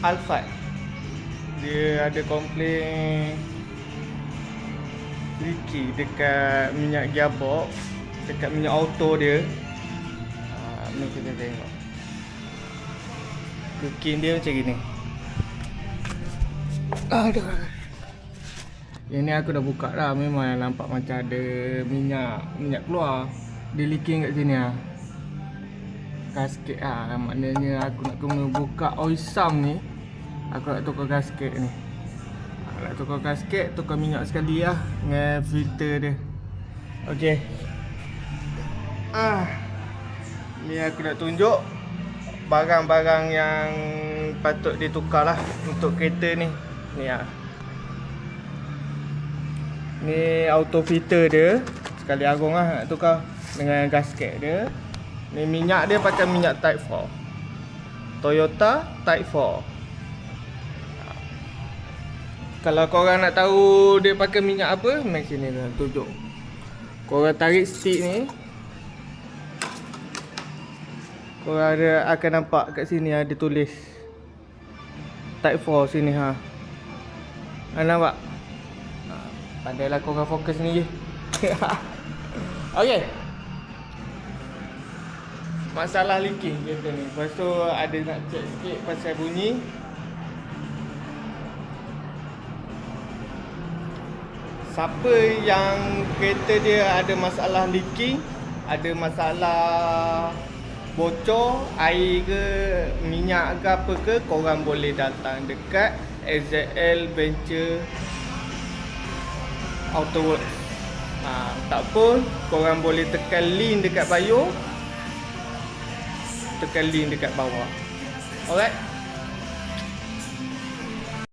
Alphard. Dia ada komplain leaky dekat minyak gearbox, dekat minyak auto dia. Ni kita tengok. Leaking dia macam gini. Aduh. Yang ni aku dah buka dah. Memang nampak macam ada minyak keluar. Dia leaking kat sini lah. Gasket lah. Maknanya aku nak kena buka oil sump ni. Aku nak tukar gasket ni. Nak tukar gasket, tukar minyak sekali lah dengan filter dia. Okey. Ni aku nak tunjuk barang-barang yang patut ditukar lah untuk kereta ni. Ni lah. Ni auto filter dia. Sekali agung lah nak tukar dengan gasket dia. Ni minyak dia pakai minyak Type 4, Toyota Type 4. Kalau korang nak tahu dia pakai minyak apa, mai sini dah tunjuk. Korang tarik stick ni, korang akan nampak kat sini ada tulis Type 4 sini ha. Nampak? Pandailah korang fokus ni je. Okey. Masalah leaking kereta ni. Lepas tu ada nak check sikit pasal bunyi. Siapa yang kereta dia ada masalah leaking, ada masalah bocor air ke minyak ke apa ke, korang boleh datang dekat SZL Venture Auto Works. Tak pun korang boleh tekan link dekat bio, tekan link dekat bawah. Alright.